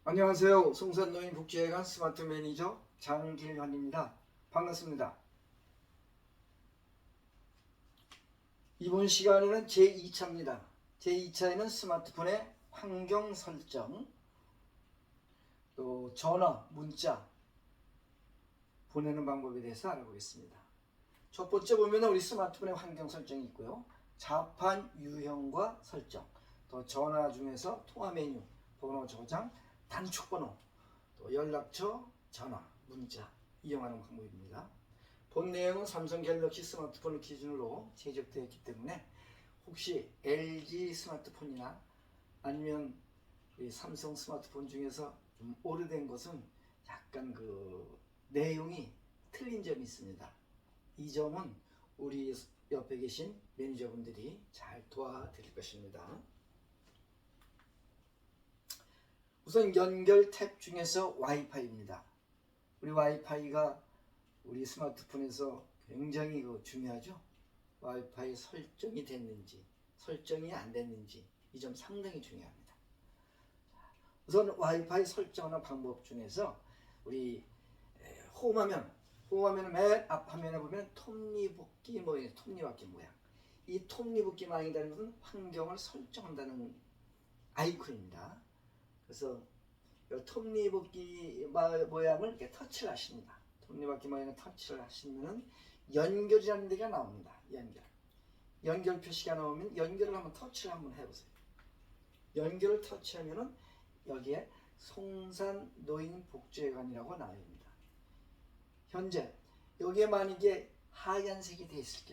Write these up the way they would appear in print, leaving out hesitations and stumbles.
안녕하세요. 송산노인복지회관 스마트 매니저 장길환입니다. 반갑습니다. 이번 시간에는 제2차입니다. 제2차에는 스마트폰의 환경 설정, 또 전화, 문자 보내는 방법에 대해서 알아보겠습니다. 첫 번째 보면 우리 스마트폰의 환경 설정이 있고요. 자판 유형과 설정, 또 전화 중에서 통화 메뉴, 번호 저장, 단축 번호, 또 연락처, 전화, 문자 이용하는 방법입니다. 본 내용은 삼성 갤럭시 스마트폰을 기준으로 제작되어 있기 때문에 혹시 LG 스마트폰이나 아니면 삼성 스마트폰 중에서 좀 오래된 것은 약간 내용이 틀린 점이 있습니다. 이 점은 우리 옆에 계신 매니저분들이 잘 도와드릴 것입니다. 우선 연결 탭 중에서 와이파이입니다. 우리 와이파이가 우리 스마트폰에서 굉장히 중요하죠. 와이파이 설정이 됐는지 설정이 안 됐는지 이 점 상당히 중요합니다. 우선 와이파이 설정하는 방법 중에서 우리 홈화면 맨 앞화면에 보면 톱니바퀴 모양, 이 톱니바퀴 모양이라는 것은 환경을 설정한다는 아이콘입니다. 그래서 이 톱니바퀴 모양을 이렇게 터치를 하십니다. 톱니바퀴 모양을 터치를 하시면은 연결이라는 데가 나옵니다. 연결 표시가 나오면 연결을 한번 터치를 한번 해보세요. 연결을 터치하면은 여기에 송산노인복지회관이라고 나옵니다. 현재 여기에 만약에 하얀색이 되어 있을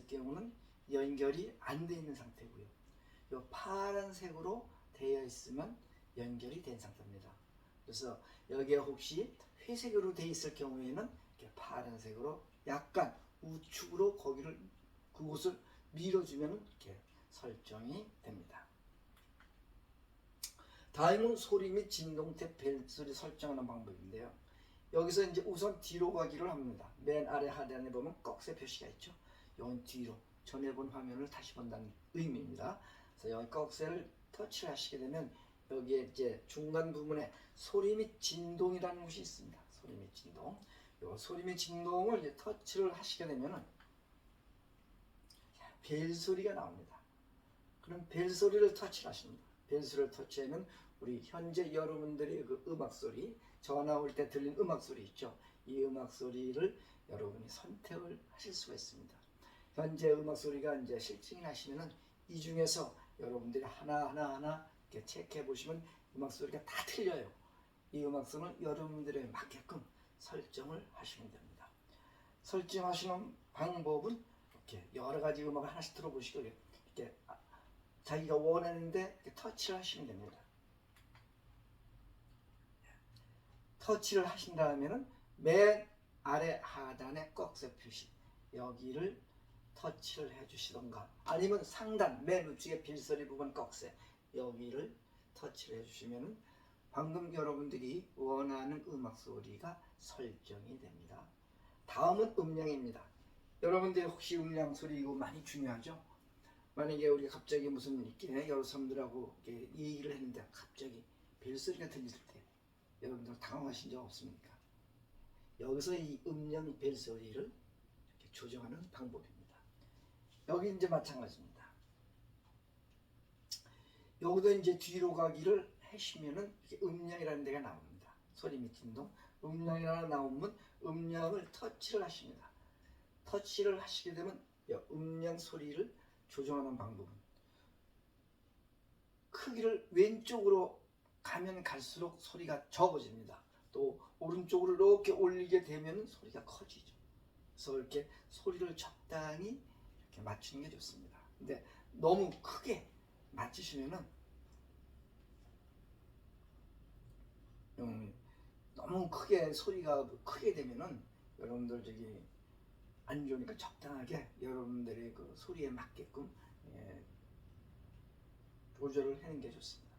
경우는 연결이 안 되어 있는 상태고요. 이 파란색으로 되어 있으면 연결이 된 상태입니다. 그래서 여기에 혹시 회색으로 되어 있을 경우에는 이렇게 파란색으로 약간 우측으로 그곳을 밀어주면 이렇게 설정이 됩니다. 다음은 소리 및 진동 탭 벨소리 설정하는 방법인데요. 여기서 이제 우선 뒤로 가기를 합니다. 맨 아래 하단에 보면 꺽쇠 표시가 있죠. 이건 뒤로 전에 본 화면을 다시 본다는 의미입니다. 그래서 여기 꺽쇠를 터치를 하시게 되면 여기에 이제 중간 부분에 소리 및 진동이라는 것이 있습니다. 소리 및 진동. 요 소리 및 진동을 이제 터치를 하시게 되면은 벨 소리가 나옵니다. 그럼 벨 소리를 터치를 하십니다. 벨 소리를 터치하면 우리 현재 여러분들의 그 음악 소리, 전화 올 때 들린 음악 소리 있죠. 이 음악 소리를 여러분이 선택을 하실 수가 있습니다. 현재 음악 소리가 이제 실증이 나시면은 이 중에서 여러분들이 하나 이렇게 체크해 보시면 음악 소리가 다 틀려요. 이 음악 소리는 여러분들에 맞게끔 설정을 하시면 됩니다. 설정하시는 방법은 이렇게 여러 가지 음악을 하나씩 들어보시고 이렇게 자기가 원하는데 이렇게 터치를 하시면 됩니다. 터치를 하신 다음에는 맨 아래 하단에 꺽쇠 표시 여기를 터치를 해주시던가 아니면 상단 맨 우측에 빌소리 부분 꺽쇠 여기를 터치를 해주시면 방금 여러분들이 원하는 음악 소리가 설정이 됩니다. 다음은 음량입니다. 여러분들이 혹시 음량 소리 이거 많이 중요하죠? 만약에 우리가 갑자기 무슨 이렇게 여러 사람들하고 이렇게 얘기를 했는데 갑자기 벨소리가 들릴 때 여러분들 당황하신 적 없습니까? 여기서 이 음량 벨소리를 이렇게 조정하는 방법입니다. 여기 이제 마찬가지입니다. 여기도 이제 뒤로 가기를 하시면은 음량이라는 데가 나옵니다. 소리 및 진동. 음량이라고 나오면 음량을 터치를 하십니다. 터치를 하시게 되면 음량 소리를 조정하는 방법은 크기를 왼쪽으로 가면 갈수록 소리가 적어집니다. 또 오른쪽으로 이렇게 올리게 되면 소리가 커지죠. 그래서 이렇게 소리를 적당히 이렇게 맞추는 게 좋습니다. 근데 너무 크게 맞추시면은 너무 크게 소리가 크게 되면은 여러분들 안 좋으니까 적당하게 여러분들의 그 소리에 맞게끔 조절을 하는 게 좋습니다.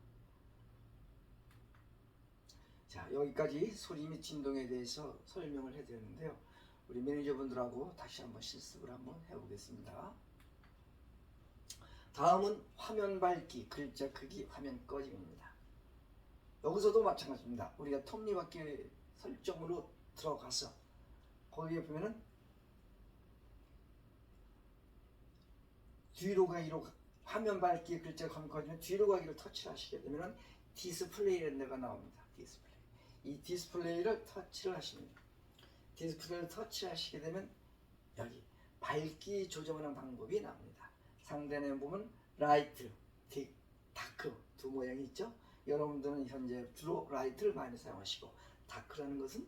자, 여기까지 소리 및 진동에 대해서 설명을 해드렸는데요. 우리 매니저분들하고 다시 한번 실습을 한번 해보겠습니다. 다음은 화면 밝기, 글자 크기, 화면 꺼짐입니다. 여기서도 마찬가지입니다. 우리가 톱니바퀴 설정으로 들어가서 거기에 보면은 뒤로 가기로 화면 밝기 글자가 감고하면 뒤로 가기를 터치를 하시게 되면은 디스플레이라는 데가 나옵니다. 디스플레이. 이 디스플레이를 터치를 하십니다. 디스플레이를 터치하시게 되면 여기 밝기 조정하는 방법이 나옵니다. 상단에 보면 라이트, 딕, 다크 두 모양이 있죠. 여러분들은 현재 주로 라이트를 많이 사용하시고 다크라는 것은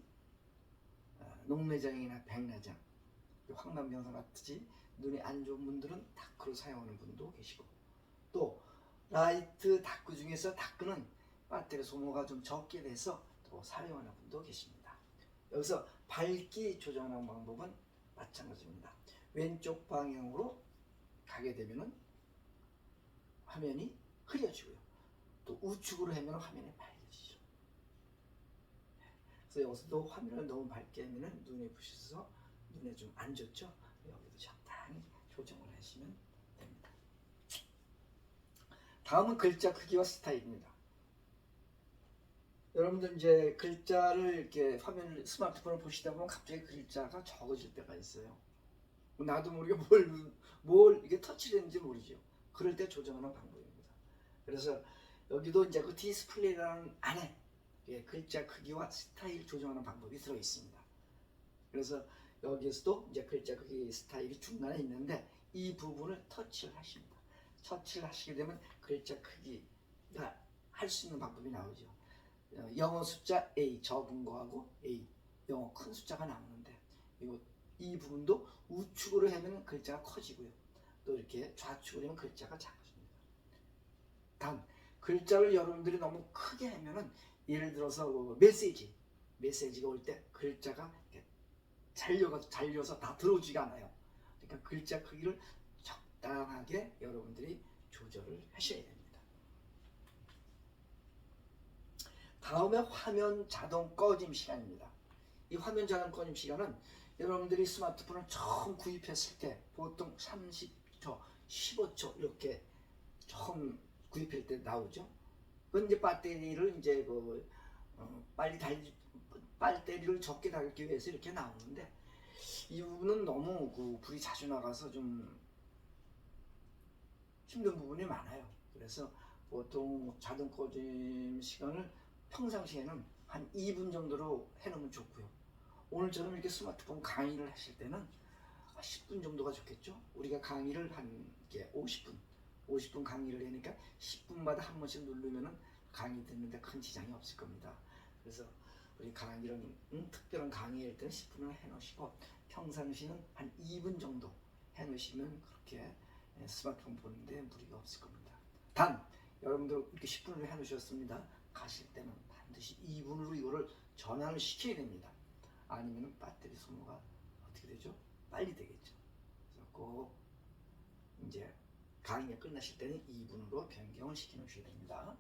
녹내장이나 백내장, 황반변성 같이 눈이 안 좋은 분들은 다크로 사용하는 분도 계시고 또 라이트 다크 중에서 다크는 배터리 소모가 좀 적게 돼서 또 사용하는 분도 계십니다. 여기서 밝기 조정하는 방법은 마찬가지입니다. 왼쪽 방향으로 가게 되면은 화면이 흐려지고요. 또 우측으로 하면 화면이 밝아지죠. 그래서 여기서도 화면을 너무 밝게 하면 눈에 부셔서 눈에 좀 안 좋죠. 여기도 적당히 조정을 하시면 됩니다. 다음은 글자 크기와 스타일입니다. 여러분들 이제 글자를 이렇게 화면을 스마트폰을 보시다 보면 갑자기 글자가 적어질 때가 있어요. 나도 모르게 뭘 이게 터치를 했는지 모르죠. 그럴 때 조정하는 방법입니다. 그래서 여기도 이제 그 디스플레이라는 안에 글자 크기와 스타일 조정하는 방법이 들어 있습니다. 그래서 여기에서도 이제 글자 크기 스타일이 중간에 있는데 이 부분을 터치를 하십니다. 터치를 하시게 되면 글자 크기가 할 수 있는 방법이 나오죠. 영어 숫자 A 적은 거하고 A 영어 큰 숫자가 나오는데 이 부분도 우측으로 하면 글자가 커지고요. 또 이렇게 좌측으로 하면 글자가 작아집니다. 단 글자를 여러분들이 너무 크게 하면은 예를 들어서 메시지가 올 때 글자가 잘려서 다 들어오지가 않아요. 그러니까 글자 크기를 적당하게 여러분들이 조절을 하셔야 됩니다. 다음에 화면 자동 꺼짐 시간입니다. 이 화면 자동 꺼짐 시간은 여러분들이 스마트폰을 처음 구입했을 때 보통 30초, 15초 이렇게 처음 구입할 때 나오죠. 그건 이제 배터리를 이제 배터리를 적게 달기 위해서 이렇게 나오는데 이 부분은 너무 불이 자주 나가서 좀 힘든 부분이 많아요. 그래서 보통 자동 꺼짐 시간을 평상시에는 한 2분 정도로 해놓으면 좋고요. 오늘처럼 이렇게 스마트폰 강의를 하실 때는 10분 정도가 좋겠죠. 우리가 강의를 한 50분 강의를 하니까 10분마다 한 번씩 누르면은 강의 듣는데 큰 지장이 없을 겁니다. 그래서 우리 강의는 특별한 강의할 때는 10분을 해놓으시고 평상시는 한 2분 정도 해놓으시면 그렇게 스마트폰 보는데 무리가 없을 겁니다. 단 여러분들 이렇게 10분을 해놓으셨습니다. 가실 때는 반드시 2분으로 이거를 전환을 시켜야 됩니다. 아니면 배터리 소모가 어떻게 되죠? 빨리 되겠죠. 그래서 꼭 이제 강의가 끝나실 때는 2분으로 변경을 시켜 놓으셔야 됩니다.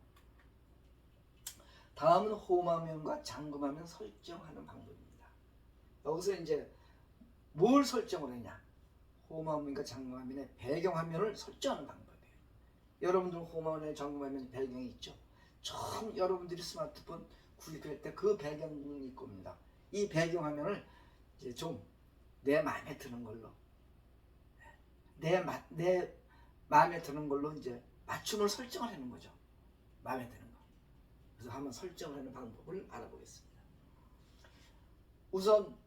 다음은 홈화면과 잠금화면 설정하는 방법입니다. 여기서 이제 뭘 설정을 했냐? 홈화면과 잠금화면의 배경화면을 설정하는 방법이에요. 여러분들 홈화면에 잠금화면 배경이 있죠? 처음 여러분들이 스마트폰 구입할 때 그 배경이 있을 겁니다. 이 배경화면을 이제 좀 내 마음에 드는 걸로 내 마음에 드는 걸로 이제 맞춤을 설정을 하는 거죠. 마음에 드는 거. 그래서 한번 설정을 하는 방법을 알아보겠습니다. 우선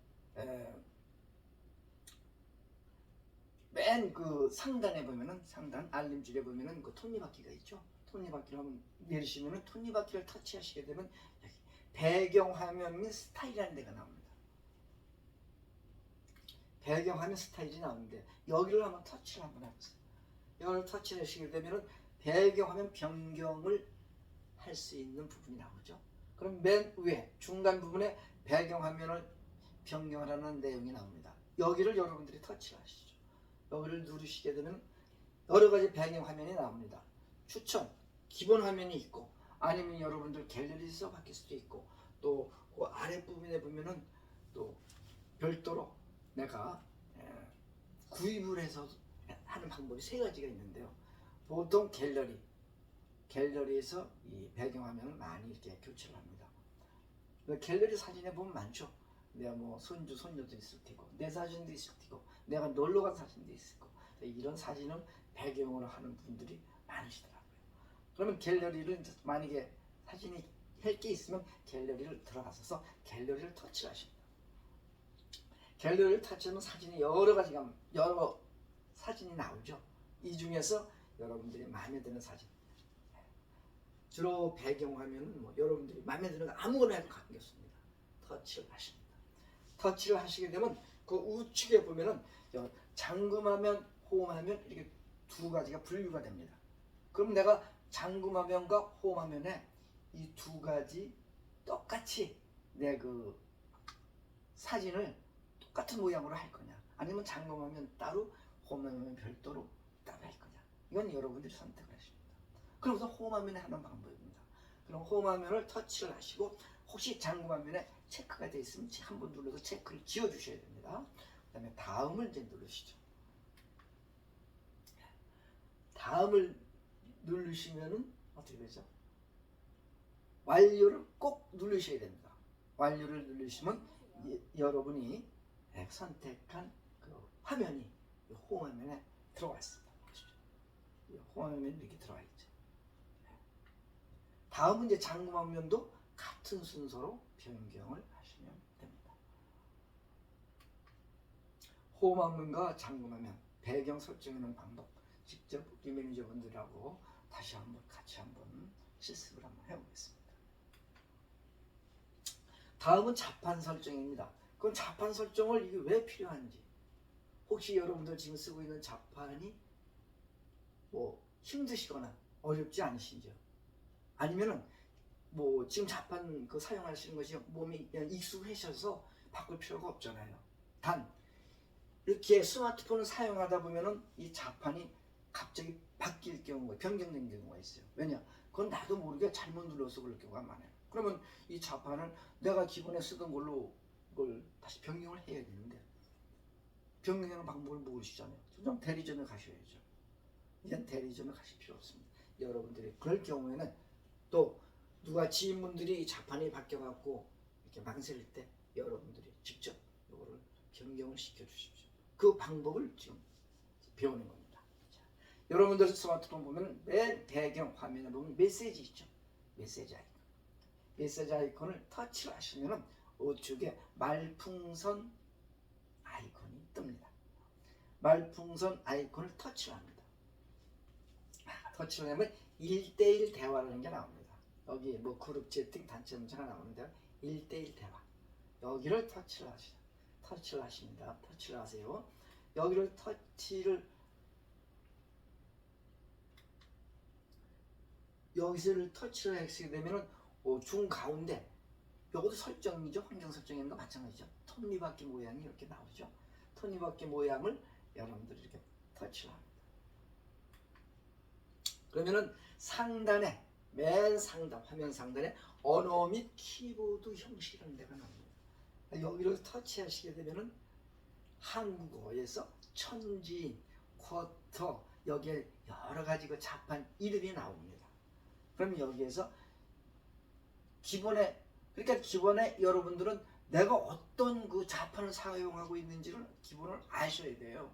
맨 그 상단에 보면은 상단 알림줄에 보면은 그 톱니바퀴가 있죠. 톱니바퀴를 한번 내리시면은 톱니바퀴를 터치하시게 되면 여기 배경화면 및 스타일이라는 데가 나옵니다. 배경화면 스타일이 나오는데 여기를 한번 터치를 한번 해보세요. 이걸 터치하시게 되면은 배경화면 변경을 할 수 있는 부분이 나오죠. 그럼 맨 위에 중간 부분에 배경화면을 변경하라는 내용이 나옵니다. 여기를 여러분들이 터치를 하시죠. 여기를 누르시게 되면 여러 가지 배경화면이 나옵니다. 추천, 기본 화면이 있고 아니면 여러분들 갤러리에서 바뀔 수도 있고 또 그 아랫부분에 보면은 또 별도로 내가 구입을 해서 하는 방법이 세 가지가 있는데요. 보통 갤러리, 갤러리에서 이 배경화면을 많이 이렇게 교체를 합니다. 갤러리 사진에 보면 많죠. 내가 뭐 손주 손녀도 있을 테고 내 사진도 있을 테고 내가 놀러 간 사진도 있을 거고 이런 사진을 배경으로 하는 분들이 많으시더라고요. 그러면 갤러리를 만약에 사진이 할 게 있으면 갤러리를 들어가서 갤러리를 터치를 하십니다. 갤러리를 터치하면 사진이 여러 사진이 나오죠. 이 중에서 여러분들이 마음에 드는 사진, 주로 배경화면은 뭐 여러분들이 마음에 드는 거 아무거나 해도 관계없습니다. 터치를 하십니다. 터치를 하시게 되면 그 우측에 보면은 잠금화면, 홈화면 이렇게 두 가지가 분류가 됩니다. 그럼 내가 잠금화면과 홈화면에 이 두 가지 똑같이 내 그 사진을 똑같은 모양으로 할 거냐, 아니면 잠금화면 따로 홈화면 별도로 따로 할 거냐, 이건 여러분들이 선택을 하십니다. 그러면서 홈화면에 하는 방법입니다. 그럼 홈화면을 터치를 하시고 혹시 잠금화면에 체크가 되어 있으면 한번 눌러서 체크를 지워 주셔야 됩니다. 그 다음에 다음을 이제 누르시죠. 다음을 누르시면은 어떻게 되죠? 완료를 꼭 누르셔야 됩니다. 완료를 누르시면 여러분이 선택한 그 화면이 홈화면에 들어와 있습니다. 홈화면에 이렇게 들어와 있죠. 다음은 이제 잠금화면도 같은 순서로 변경을 하시면 됩니다. 홈화면과 잠금화면 배경 설정하는 방법 직접 우리 매니저분들하고 다시 한번 같이 한번 실습을 한번 해보겠습니다. 다음은 자판 설정입니다. 그럼 자판 설정을 이게 왜 필요한지, 혹시 여러분들 지금 쓰고 있는 자판이 뭐 힘드시거나 어렵지 않으신지요? 아니면은 뭐 지금 자판 그 사용하시는 것이 몸이 익숙해져서 바꿀 필요가 없잖아요. 단 이렇게 스마트폰을 사용하다 보면은 이 자판이 갑자기 바뀔 경우가, 변경된 경우가 있어요. 왜냐? 그건 나도 모르게 잘못 눌러서 그럴 경우가 많아요. 그러면 이 자판을 내가 기본에 쓰던 걸로 그걸 다시 변경을 해야 되는데 변경하는 방법을 모르시잖아요. 좀 대리점에 가셔야죠. 이젠 대리점에 가실 필요 없습니다. 여러분들이 그럴 경우에는 또 누가 지인분들이 자판이 바뀌어갖고 이렇게 망설일 때 여러분들이 직접 이거를 변경을 시켜주십시오. 그 방법을 지금 배우는 겁니다. 자, 여러분들 스마트폰 보면 맨 배경 화면에 보면 메시지 있죠. 메시지 아이콘. 메시지 아이콘을 터치를 하시면 우측에 말풍선 아이콘이 뜹니다. 말풍선 아이콘을 터치를 합니다. 터치를 하면 1대1 대화라는 게 나옵니다. 여기 뭐 그룹 채팅, 단체 문자가 나오는데요. 1대1 대화. 여기를 터치를 하시죠. 터치를 하십니다. 터치를 하세요. 여기를 여기서를 터치를 하시게 되면은 중가운데 이것도 설정이죠. 환경 설정인 거 마찬가지죠. 톱니바퀴 모양이 이렇게 나오죠. 톱니바퀴 모양을 여러분들이 이렇게 터치를 합니다. 그러면은 상단에, 맨 상단, 화면 상단에 언어 및 키보드 형식이라는 데가 나옵니다. 여기를 터치하시게 되면은 한국어에서 천지인, 쿼터, 여기에 여러 가지 그 자판 이름이 나옵니다. 그럼 여기에서 그러니까 기본에 여러분들은 내가 어떤 그 자판을 사용하고 있는지를 기본을 아셔야 돼요.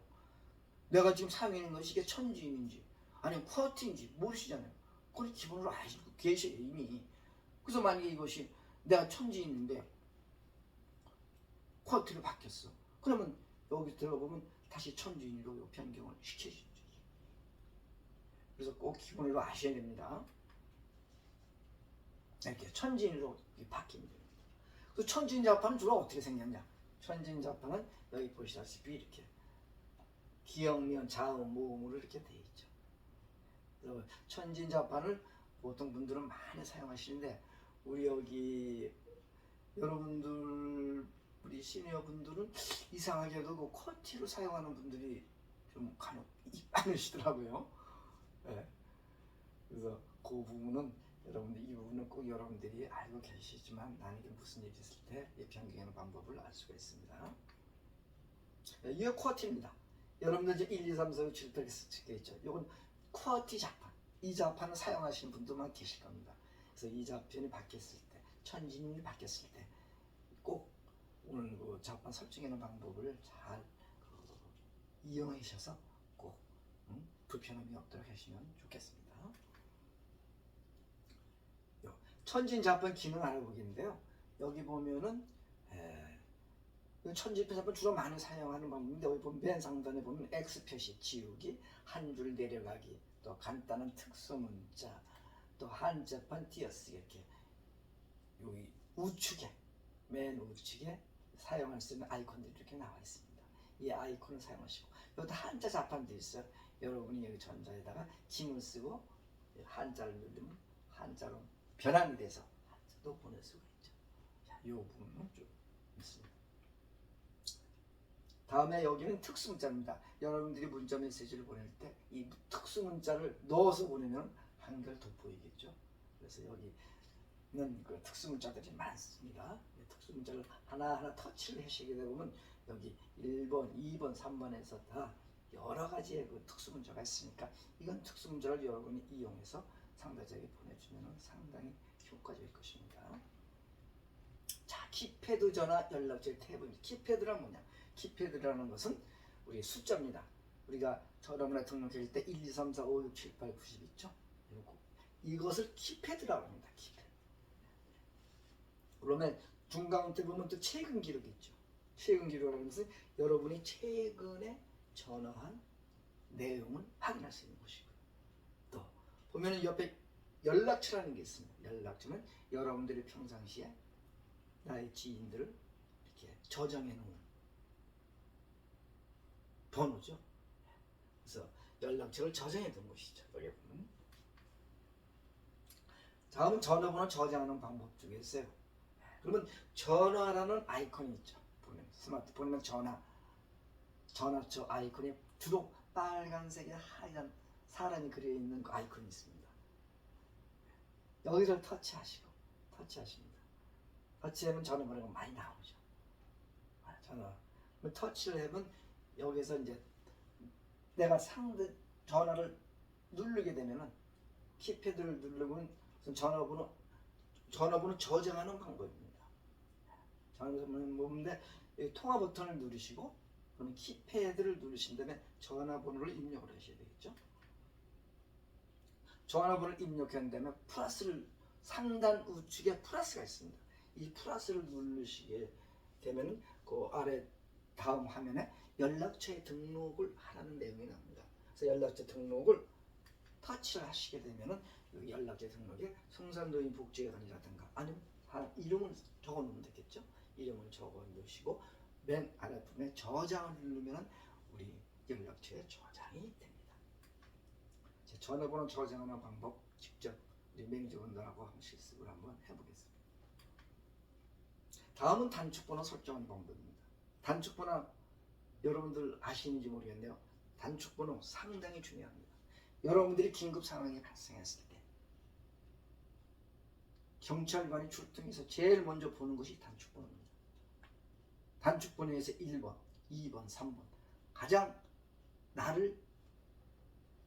내가 지금 사용하는 것이 이게 천지인인지 아니면 쿼터인지 모르시잖아요. 그걸 기본으로 아시고 계셔요 이미. 그래서 만약에 이것이 내가 천지인인데 쿼터로 바뀌었어. 그러면 여기 들어보면 다시 천지인으로 변경을 시켜주죠. 그래서 꼭 기본으로 아셔야 됩니다. 이렇게 천지인으로 바뀌면 됩니다. 그 천지인 자판은 주로 어떻게 생겼냐? 천지인 자판은 여기 보시다시피 이렇게 기역면, 자음, 모음으로 이렇게 되어 있죠. 그래서 천지인 자판을 보통 분들은 많이 사용하시는데 우리 여기 여러분들 우리 시니어 분들은 이상하게도 그 쿼티로 사용하는 분들이 좀 간혹 많으시더라고요. 네. 그래서 그 부분은 여러분들 이 부분은 꼭 여러분들이 알고 계시지만 나는 이게 무슨 일이 있을 때 이 변경하는 방법을 알 수가 있습니다. 네, 이게 쿼티입니다. 여러분들 이제 1, 2, 3, 4, 5, 7, 8 이렇게 적혀 있죠. 이건 쿼티 자판. 이 좌판을 사용하시는 분들만 계실 겁니다. 그래서 이 좌편이 바뀌었을 때, 천진이 바뀌었을 때 꼭 오늘 그 좌판 설정하는 방법을 잘 이용하셔서 꼭 불편함이 없도록 하시면 좋겠습니다. 천진 좌판 기능 알아보기인데요. 여기 보면은 천진 좌판 주로 많이 사용하는 방법인데 여기 보면 맨 상단에 보면 X 표시 지우기, 한 줄 내려가기, 또 간단한 특수 문자, 또 한자판 띄어쓰기 이렇게 여기 우측에 맨 우측에 사용할 수 있는 아이콘들이 이렇게 나와 있습니다. 이 아이콘을 사용하시고 여기도 한자 좌판도 있어요. 여러분이 여기 전자에다가 짐을 쓰고 한자를 누르면 한자로 변환이 돼서 한자도 보낼 수가 있죠. 자, 이 부분은 좀 있습니다. 다음에 여기는 특수 문자입니다. 여러분들이 문자 메시지를 보낼 때 이 특수 문자를 넣어서 보내면 한글 돋보이겠죠. 그래서 여기는 그 특수 문자들이 많습니다. 특수 문자를 하나하나 터치를 하시게 되면 여기 1번, 2번, 3번에서 다 여러 가지의 그 특수 문자가 있으니까 이건 특수 문자를 여러분이 이용해서 상대자에게 보내주면 상당히 효과적일 것입니다. 자, 키패드 전화 연락처 탭입니다. 키패드란 뭐냐? 키패드라는 것은 우리 숫자입니다. 우리가 전화번호 등록할 때 1, 2, 3, 4, 5, 6, 7, 8, 90 있죠? 이것을 키패드라고 합니다. 키패드. 그러면 중간에 보면 또 최근 기록이 있죠. 최근 기록이라는 것은 여러분이 최근에 전화한 내용을 확인할 수 있는 것이고요. 또 보면은 옆에 연락처라는 게 있습니다. 연락처는 여러분들이 평상시에 나의 지인들을 이렇게 저장해 놓은 번호죠. 그래서 연락처를 저장해 둔 것이죠. 여기 보면. 다음은 전화번호 저장하는 방법 중에 있어요. 그러면 전화라는 아이콘이 있죠. 보면 스마트폰이면 전화처 아이콘이 주로 빨간색에 하얀 사람이 그려 있는 그 아이콘이 있습니다. 여기를 터치하십니다. 터치하면 전화번호가 많이 나오죠. 전화. 터치를 하면 여기서 이제 내가 상대 전화를 누르게 되면은 키패드를 누르면 전화번호 저장하는 방법입니다. 전화번호는 뭔데 통화 버튼을 누르시고 그러면 키패드를 누르신 다음에 전화번호를 입력을 하셔야 되겠죠. 전화번호를 입력한 다음에 플러스를 상단 우측에 플러스가 있습니다. 이 플러스를 누르시게 되면 그 아래 다음 화면에 연락처에 등록을 하라는 내용이 나옵니다. 그래서 연락처 등록을 터치를 하시게 되면은 연락처 등록에 성산노인 복지회관이라든가 아니면 이름을 적어 놓으면 되겠죠. 이름을 적어 놓으시고 맨 아랫부분에 저장을 누르면 우리 연락처에 저장이 됩니다. 전화번호 저장하는 방법 직접 우리 매니저분들하고 한번 실습을 한번 해보겠습니다. 다음은 단축번호 설정하는 방법입니다. 단축번호 여러분들 아시는지 모르겠네요. 단축번호 상당히 중요합니다. 여러분들이 긴급 상황이 발생했을 때 경찰관이 출동해서 제일 먼저 보는 것이 단축번호입니다. 단축번호에서 1번, 2번, 3번 가장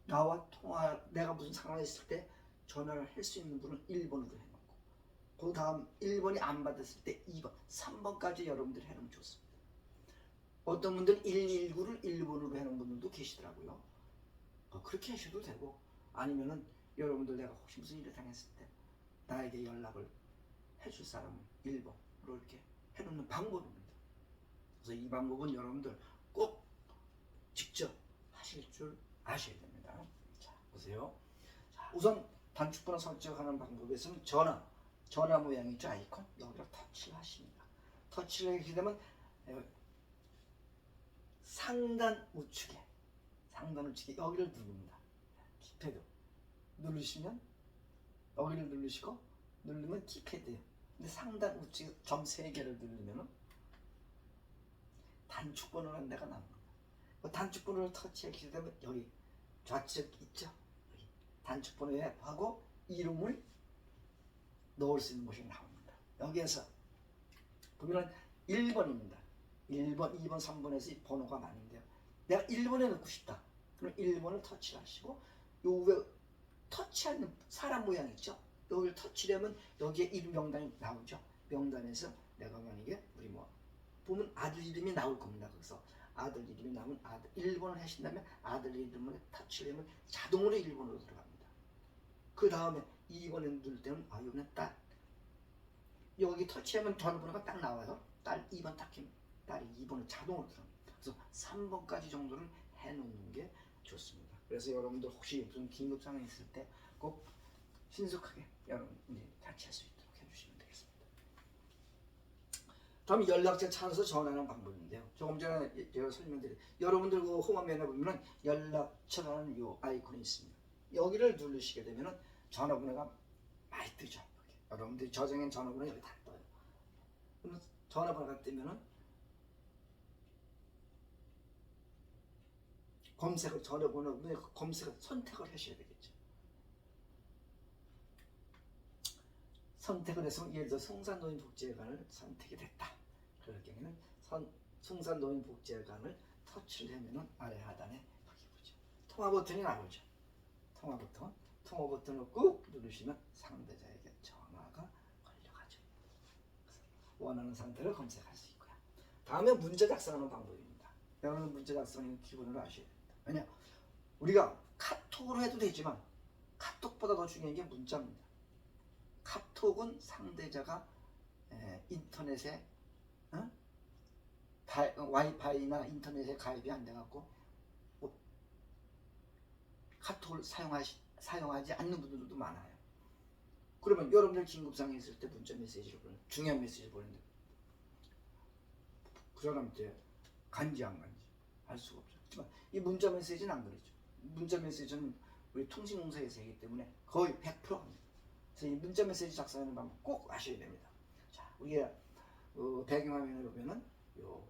나와 내가 무슨 상황이 있을 때 전화를 할 수 있는 분은 1번으로 해놓고 그 다음 1번이 안 받았을 때 2번, 3번까지 여러분들이 해놓으면 좋습니다. 어떤 분들은 119를 1번으로 해놓은 분들도 계시더라고요. 그렇게 하셔도 되고 아니면은 여러분들 내가 혹시 무슨 일을 당했을 때 나에게 연락을 해줄 사람은 1번으로 이렇게 해놓는 방법입니다. 그래서 이 방법은 여러분들 꼭 직접 하실 줄 아셔야 됩니다. 자, 보세요. 자, 우선 단축번호 설정하는 방법에서는 전화 모양이 있죠. 아이콘 여기를 터치를 하십니다. 터치를 하게 되면 상단 우측에 여기를 누릅니다. 키패드 누르시면 여기를 누르시고 누르면 키패드예요. 근데 상단 우측에 점 3개를 누르면 단축번호라는 데가 나옵니다. 그 단축번호를 터치하게 되면 여기 좌측 있죠. 여기 단축번호에 하고 이름을 넣을 수 있는 곳이 나옵니다. 여기에서 보면 1번입니다. 1번, 2번, 3번에서 번호가 많은데요. 내가 1번에 넣고 싶다. 그럼 1번을 터치하시고 요 위에 터치하는 사람 모양 있죠? 여기를 터치하면 여기에 이름 명단이 나오죠. 명단에서 내가 만약에 우리 뭐 보면 아들 이름이 나올 겁니다. 그래서 아들 이름이 나오면 아들 1번을 하신다면 아들 이름을 터치를 하면 자동으로 1번으로 들어갑니다. 그 다음에 2번에 누를 때는 이거는 딸. 여기 터치하면 전화번호가 딱 나와요. 딸 2번 딱 하면 딸이 2번을 자동으로 들어갑니다. 그래서 3번까지 정도는 해놓는 게 좋습니다. 그래서 여러분들 혹시 무슨 긴급 상황이 있을 때 꼭 신속하게 여러분 같이 할 수 있도록 해주시면 되겠습니다. 다음 연락처 찾아서 전화하는 방법인데요. 조금 전에 제가 설명드린 여러분들 그 홈화면에 보면은 연락처라는 요 아이콘이 있습니다. 여기를 누르시게 되면은 전화번호가 많이 뜨죠. 여러분들이 저장한 전화번호 여기 다 떠요. 그러면 전화번호가 뜨면은 검색을 전화번호 검색을 선택을 하셔야 되겠죠. 선택을 해서 예를 들어 성산노인복지회관을 선택이 됐다. 그럴 경우에는 성산노인복지회관을 터치를 하면은 아래 하단에 여기 보죠. 통화 버튼이 나오죠. 통화 버튼을 꾹 누르시면 상대자에게 전화가 걸려가죠. 원하는 상태를 검색할 수 있고요. 다음에 문자 작성하는 방법입니다. 여러분 문자 작성은 기본으로 아셔야 됩니다. 왜냐 우리가 카톡으로 해도 되지만 카톡보다 더 중요한 게 문자입니다. 카톡은 상대자가 인터넷에 와이파이나 인터넷에 가입이 안 돼갖고 카톡을 사용하지 않는 분들도 많아요. 그러면 여러분들 긴급상황이 있을 때 문자 메시지를 보내는 중요한 메시지를 보내는데 그 사람한테 간지 안 간지 알 수가 없죠. 하지만 이 문자 메시지는 안 그렇죠. 문자 메시지는 우리 통신공사에서 하기 때문에 거의 100%입니다. 그래서 이 문자 메시지 작성하는 방법 꼭 아셔야 됩니다. 자, 우리가 배경화면에 보면은 요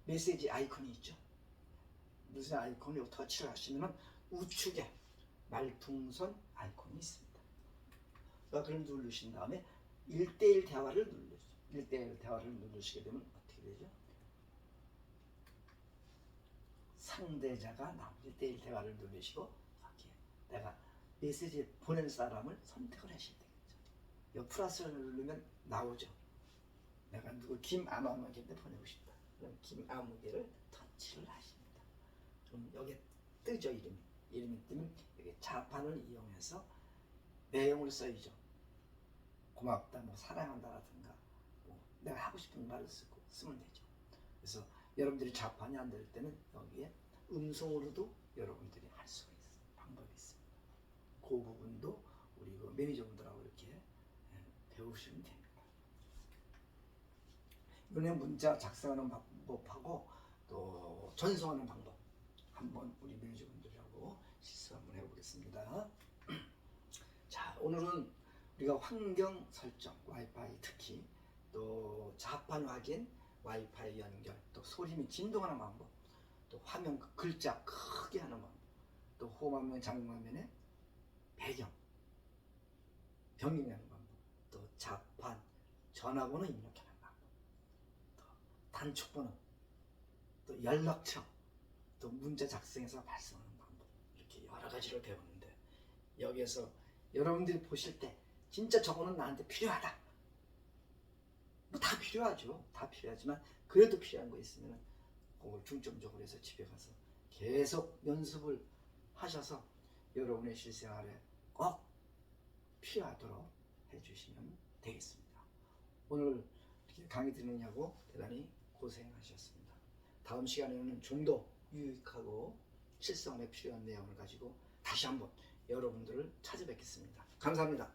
메시지 아이콘이 있죠. 무슨 아이콘이 터치를 하시면은 우측에 말풍선 아이콘이 있습니다. 그걸 누르신 다음에 1대1 대화를 누르죠. 1대1 대화를 누르시게 되면 어떻게 되죠? 상대자가 1대1 대화를 누르시고 여기에 내가 메시지 보낼 사람을 선택을 하셔야 되겠죠. 이 플러스를 누르면 나오죠. 내가 누구 김아무개한테 보내고 싶다. 그럼 김아무개를 터치를 하십니다. 그럼 여기 뜨죠. 이름이 뜨면 여기 자판을 이용해서 내용을 써야죠. 고맙다, 뭐 사랑한다라든가 뭐 내가 하고 싶은 말을 쓰면 되죠. 그래서 여러분들이 자판이 안 될 때는 여기에 음성으로도 여러분들이 할 수가 있어요. 방법이 있습니다. 그 부분도 우리 그 매니저분들하고 이렇게 배우시면 됩니다. 이번에 문자 작성하는 방법하고 또 전송하는 방법 한번 우리 매니저분들하고 실습 한번 해보겠습니다. 자, 오늘은 우리가 환경 설정, 와이파이 특히 또 자판 확인, 와이파이 연결, 또 소리 및 진동하는 방법, 또 화면 글자 크게 하는 방법, 또 홈화면, 장화면에 배경, 변경하는 방법, 또 자판, 전화번호 입력하는 방법, 또 단축번호, 또 연락처, 또 문자 작성해서 발송하는 방법, 이렇게 여러 가지를 배웠는데 여기에서 여러분들이 보실 때 진짜 저거는 나한테 필요하다. 뭐 다 필요하죠. 다 필요하지만 그래도 필요한 거 있으면 그걸 중점적으로 해서 집에 가서 계속 연습을 하셔서 여러분의 실생활에 꼭 필요하도록 해주시면 되겠습니다. 오늘 이렇게 강의 들으느냐고 대단히 고생하셨습니다. 다음 시간에는 좀 더 유익하고 실생활에 필요한 내용을 가지고 다시 한번 여러분들을 찾아뵙겠습니다. 감사합니다.